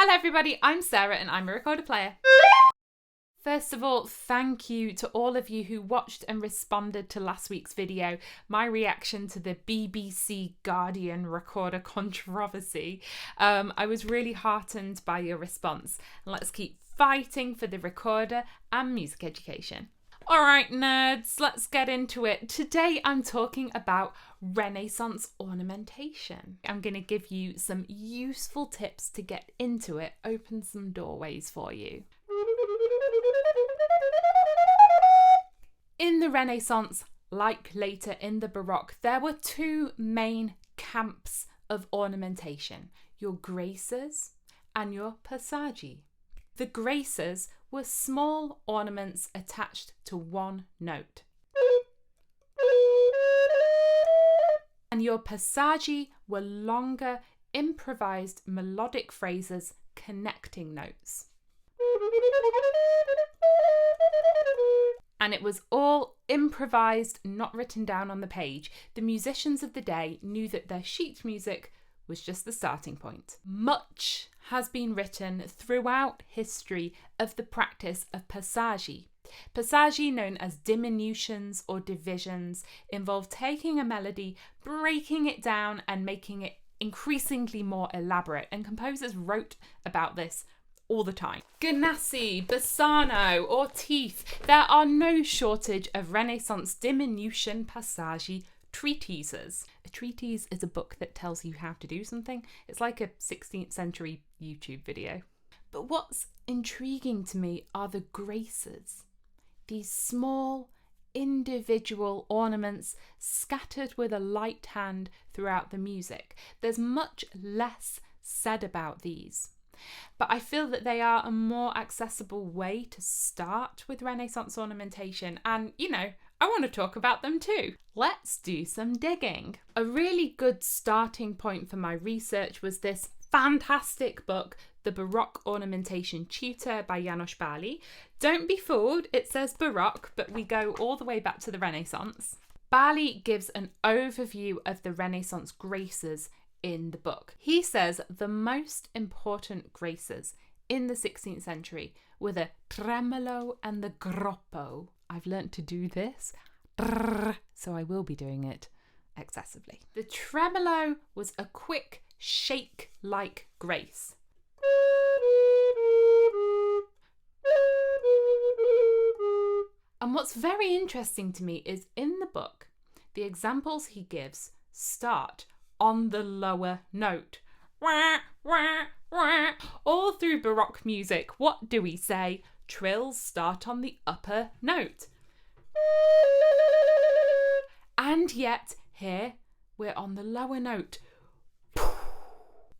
Hello everybody, I'm Sarah and I'm a recorder player. First of all, thank you to all of you who watched and responded to last week's video, my reaction to the BBC Guardian recorder controversy. I was really heartened by your response, and let's keep fighting for the recorder and music education. Alright nerds, let's get into it. Today I'm talking about Renaissance ornamentation. I'm going to give you some useful tips to get into it, open some doorways for you. In the Renaissance, like later in the Baroque, there were two main camps of ornamentation, your graces and your passaggi. The graces were small ornaments attached to one note. And your passaggi were longer, improvised melodic phrases connecting notes. And it was all improvised, not written down on the page. The musicians of the day knew that their sheet music was just the starting point. Much has been written throughout history of the practice of passaggi. Passaggi, known as diminutions or divisions, involve taking a melody, breaking it down and making it increasingly more elaborate, and composers wrote about this all the time. Ganassi, Bassano, Ortiz, there are no shortage of Renaissance diminution passaggi treatises. A treatise is a book that tells you how to do something. It's like a 16th century YouTube video. But what's intriguing to me are the graces. These small, individual ornaments scattered with a light hand throughout the music. There's much less said about these. But I feel that they are a more accessible way to start with Renaissance ornamentation, and I want to talk about them too. Let's do some digging. A really good starting point for my research was this fantastic book, The Baroque Ornamentation Tutor by János Bali. Don't be fooled, it says Baroque, but we go all the way back to the Renaissance. Bali gives an overview of the Renaissance graces in the book. He says the most important graces in the 16th century were the tremolo and the groppo. I've learnt to do this, so I will be doing it excessively. The tremolo was a quick shake-like grace. And what's very interesting to me is in the book, the examples he gives start on the lower note. All through Baroque music, what do we say? Trills start on the upper note. And yet, here, we're on the lower note.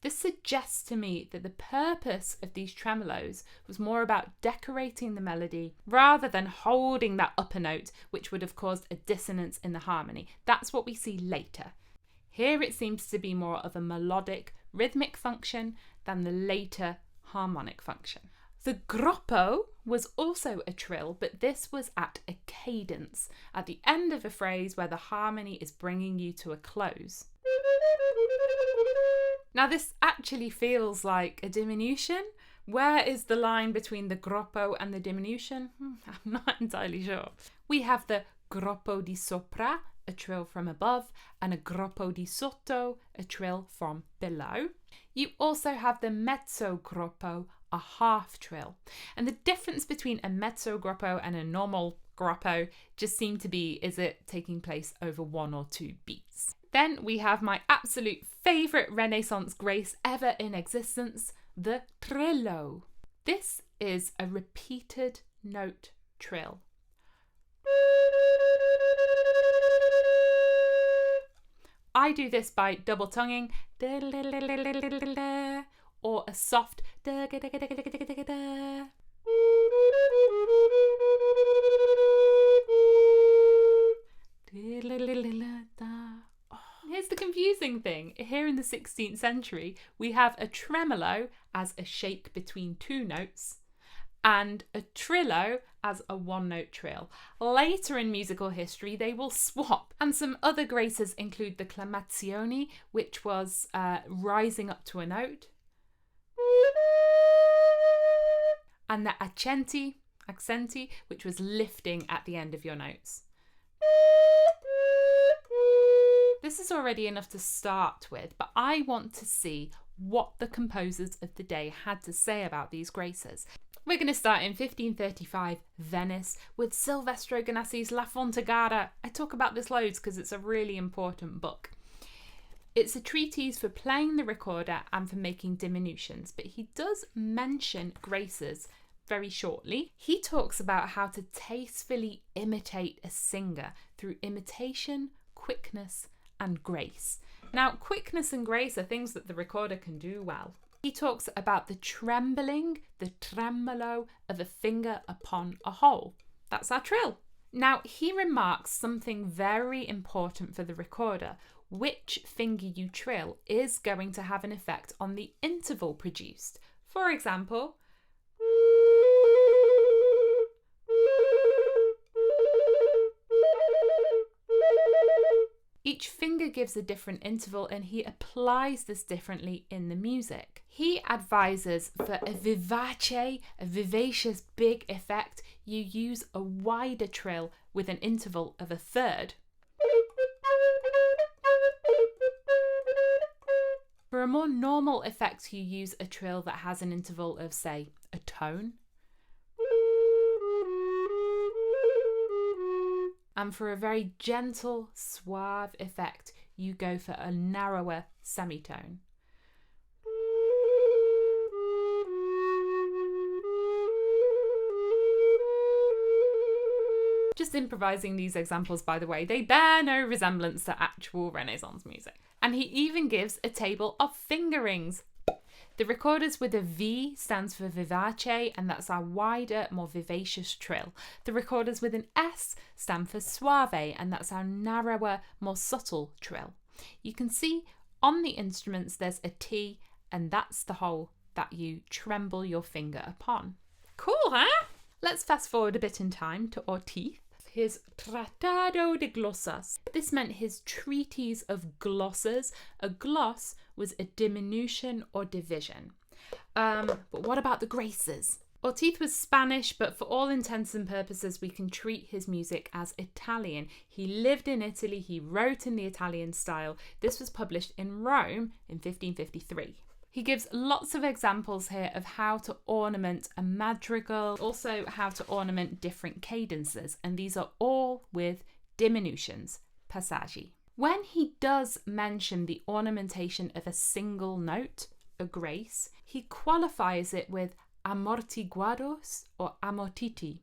This suggests to me that the purpose of these tremolos was more about decorating the melody rather than holding that upper note, which would have caused a dissonance in the harmony. That's what we see later. Here it seems to be more of a melodic, rhythmic function than the later harmonic function. The groppo was also a trill, but this was at a cadence, at the end of a phrase where the harmony is bringing you to a close. Now this actually feels like a diminution. Where is the line between the groppo and the diminution? I'm not entirely sure. We have the groppo di sopra, a trill from above, and a groppo di sotto, a trill from below. You also have the mezzo groppo, a half trill. And the difference between a mezzo groppo and a normal groppo just seemed to be, is it taking place over one or two beats? Then we have my absolute favourite Renaissance grace ever in existence, the trillo. This is a repeated note trill. I do this by double tonguing, or a soft Here's the confusing thing. Here in the 16th century, we have a tremolo as a shake between two notes and a trillo as a one-note trill. Later in musical history, they will swap. And some other graces include the clamatione, which was rising up to a note, and the accenti, which was lifting at the end of your notes. This is already enough to start with, but I want to see what the composers of the day had to say about these graces. We're going to start in 1535 Venice with Sylvestro Ganassi's La Fontegara. I talk about this loads because it's a really important book. It's a treatise for playing the recorder and for making diminutions, but he does mention graces very shortly. He talks about how to tastefully imitate a singer through imitation, quickness, and grace. Now, quickness and grace are things that the recorder can do well. He talks about the trembling, the tremolo of a finger upon a hole. That's our trill. Now, he remarks something very important for the recorder. Which finger you trill is going to have an effect on the interval produced. For example, each finger gives a different interval and he applies this differently in the music. He advises for a vivacious big effect, you use a wider trill with an interval of a third. For a more normal effect, you use a trill that has an interval of, say, a tone. And for a very gentle, suave effect, you go for a narrower semitone. Just improvising these examples, by the way, they bear no resemblance to actual Renaissance music. And he even gives a table of fingerings. The recorders with a V stands for vivace, and that's our wider, more vivacious trill. The recorders with an S stand for suave, and that's our narrower, more subtle trill. You can see on the instruments there's a T, and that's the hole that you tremble your finger upon. Cool, huh? Let's fast forward a bit in time to Ortiz. His Trattado de Glosas. This meant his treatise of glosses. A gloss was a diminution or division. But what about the graces? Ortiz was Spanish, but for all intents and purposes, we can treat his music as Italian. He lived in Italy, he wrote in the Italian style. This was published in Rome in 1553. He gives lots of examples here of how to ornament a madrigal, also how to ornament different cadences, and these are all with diminutions, passaggi. When he does mention the ornamentation of a single note, a grace, he qualifies it with amortiguados or amortiti,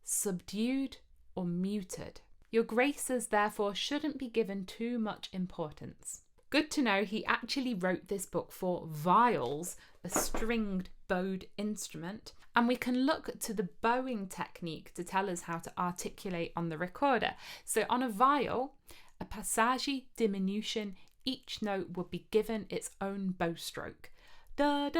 subdued or muted. Your graces therefore shouldn't be given too much importance. Good to know he actually wrote this book for viols, a stringed bowed instrument, and we can look to the bowing technique to tell us how to articulate on the recorder. So on a viol, a passaggi diminution, each note would be given its own bow stroke. Can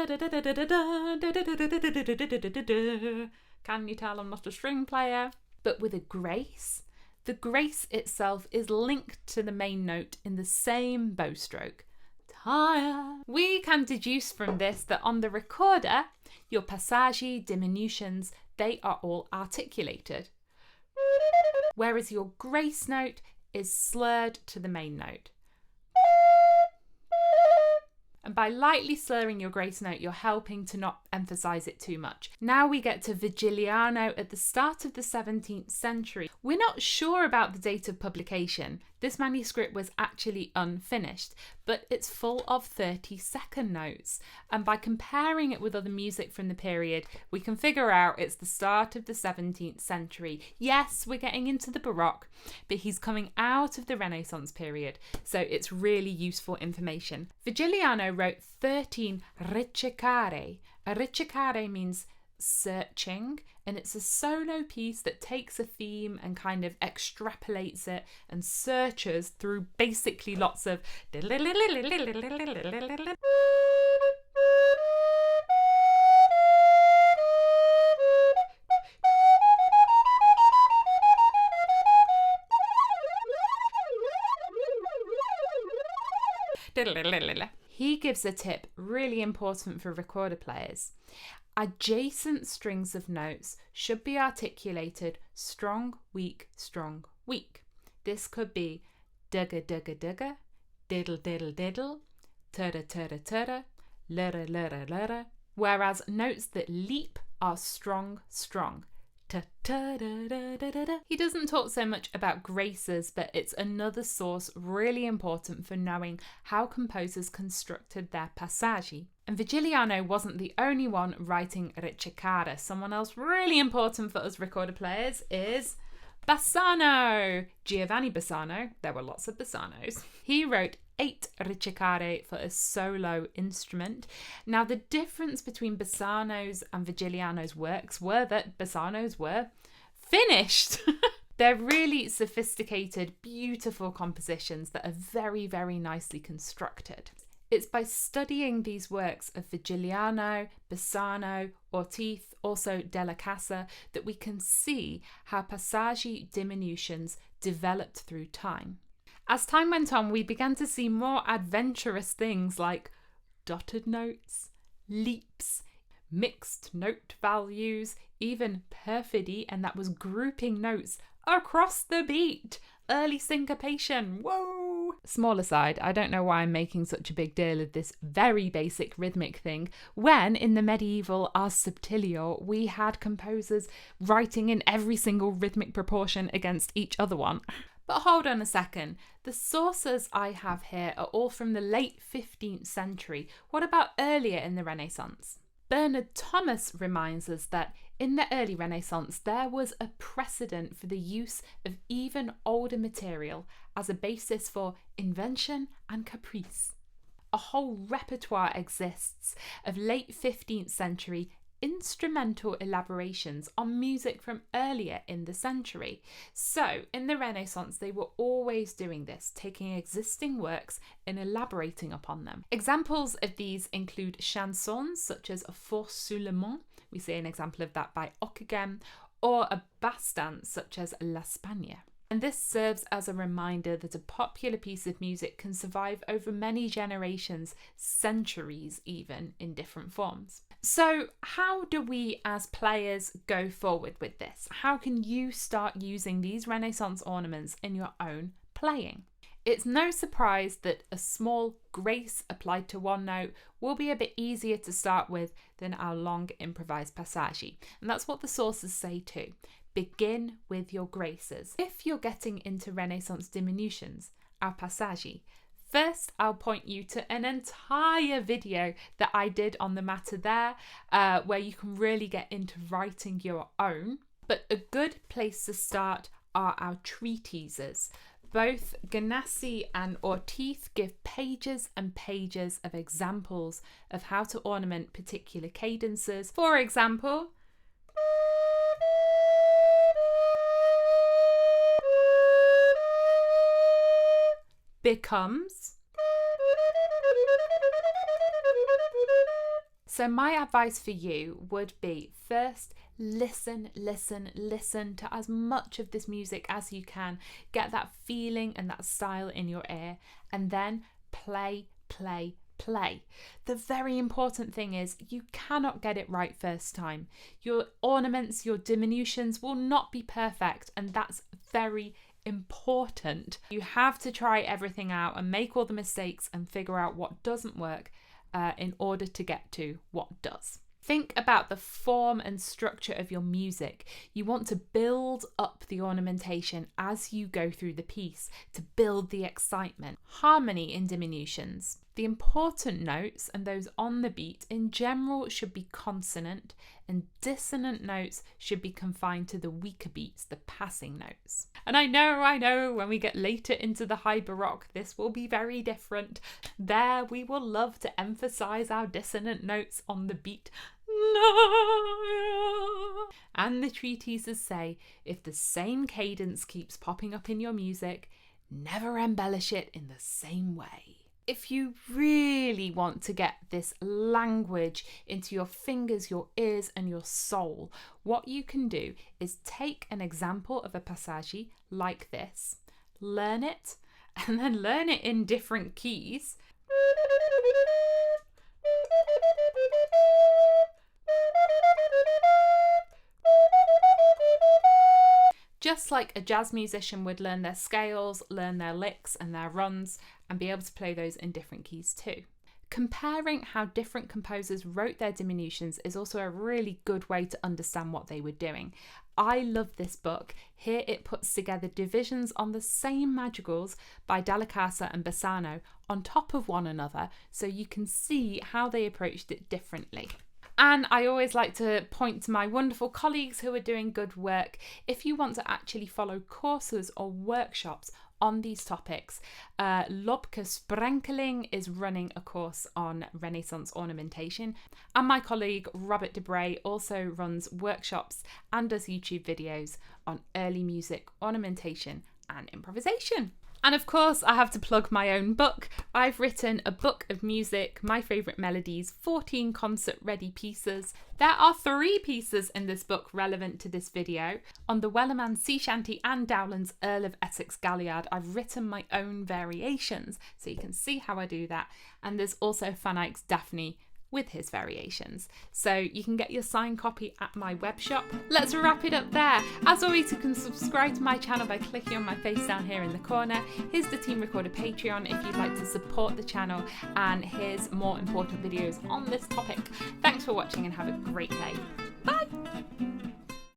you tell I'm not a string player? But with a grace, the grace itself is linked to the main note in the same bow stroke. We can deduce from this that on the recorder, your passaggi diminutions, they are all articulated, whereas your grace note is slurred to the main note. And by lightly slurring your grace note, you're helping to not emphasize it too much. Now we get to Virgiliano at the start of the 17th century. We're not sure about the date of publication. This manuscript was actually unfinished, but it's full of 30-second notes. And by comparing it with other music from the period, we can figure out it's the start of the 17th century. Yes, we're getting into the Baroque, but he's coming out of the Renaissance period, so it's really useful information. Virgiliano wrote 13 Ricercares. A ricercare means searching, and it's a solo piece that takes a theme and kind of extrapolates it and searches through basically lots of He gives a tip really important for recorder players. Adjacent strings of notes should be articulated strong, weak, strong, weak. This could be dugga, dugga, dugga, diddle, diddle, diddle, tudda, tudda, tudda, lurra, lurra, lurra. Whereas notes that leap are strong, strong. He doesn't talk so much about graces, but it's another source really important for knowing how composers constructed their passaggi. And Virgiliano wasn't the only one writing Ricercares. Someone else really important for us recorder players is Bassano. Giovanni Bassano. There were lots of Bassanos. He wrote 8 Ricercari for a solo instrument. Now, the difference between Bassano's and Virgiliano's works were that Bassano's were finished. They're really sophisticated, beautiful compositions that are very, very nicely constructed. It's by studying these works of Virgiliano, Bassano, Ortiz, also Dalla Casa, that we can see how passaggi diminutions developed through time. As time went on, we began to see more adventurous things like dotted notes, leaps, mixed note values, even perfidy, and that was grouping notes across the beat. Early syncopation, whoa! Small aside, I don't know why I'm making such a big deal of this very basic rhythmic thing, when in the medieval Ars Subtilio we had composers writing in every single rhythmic proportion against each other one. But hold on a second, the sources I have here are all from the late 15th century. What about earlier in the Renaissance? Bernard Thomas reminds us that in the early Renaissance there was a precedent for the use of even older material as a basis for invention and caprice. A whole repertoire exists of late 15th century instrumental elaborations on music from earlier in the century. So in the Renaissance they were always doing this, taking existing works and elaborating upon them. Examples of these include chansons such as a Force sous le Mont, we see an example of that by Ockeghem, or a bass dance such as La Spagna. And this serves as a reminder that a popular piece of music can survive over many generations, centuries even, in different forms. So how do we as players go forward with this? How can you start using these Renaissance ornaments in your own playing? It's no surprise that a small grace applied to one note will be a bit easier to start with than our long improvised passaggi. And that's what the sources say too. Begin with your graces. If you're getting into Renaissance diminutions, our passaggi, first I'll point you to an entire video that I did on the matter there, where you can really get into writing your own. But a good place to start are our treatises. Both Ganassi and Ortiz give pages and pages of examples of how to ornament particular cadences. For example, becomes. So my advice for you would be, first, listen to as much of this music as you can. Get that feeling and that style in your ear, and then play. The very important thing is you cannot get it right first time. Your ornaments, your diminutions will not be perfect, and that's very important. You have to try everything out and make all the mistakes and figure out what doesn't work in order to get to what does. Think about the form and structure of your music. You want to build up the ornamentation as you go through the piece to build the excitement. Harmony in diminutions. The important notes and those on the beat in general should be consonant, and dissonant notes should be confined to the weaker beats, the passing notes. And I know, when we get later into the high Baroque, this will be very different. There we will love to emphasize our dissonant notes on the beat. And the treatises say, if the same cadence keeps popping up in your music, never embellish it in the same way. If you really want to get this language into your fingers, your ears and your soul, what you can do is take an example of a passaggi like this, learn it, and then learn it in different keys. Just like a jazz musician would learn their scales, learn their licks and their runs, and be able to play those in different keys too. Comparing how different composers wrote their diminutions is also a really good way to understand what they were doing. I love this book. Here it puts together divisions on the same madrigals by Dalla and Bassano on top of one another, so you can see how they approached it differently. And I always like to point to my wonderful colleagues who are doing good work. If you want to actually follow courses or workshops on these topics, Lobke Sprenkeling is running a course on Renaissance ornamentation, and my colleague Robert Debray also runs workshops and does YouTube videos on early music, ornamentation and improvisation. And of course, I have to plug my own book. I've written a book of music, my favourite melodies, 14 concert-ready pieces. There are 3 pieces in this book relevant to this video. On the Wellerman Sea Shanty and Dowland's Earl of Essex Galliard, I've written my own variations, so you can see how I do that. And there's also Van Eyck's Daphne with his variations. So you can get your signed copy at my web shop. Let's wrap it up there. As always, you can subscribe to my channel by clicking on my face down here in the corner. Here's the Team Recorder Patreon if you'd like to support the channel, and here's more important videos on this topic. Thanks for watching and have a great day. Bye!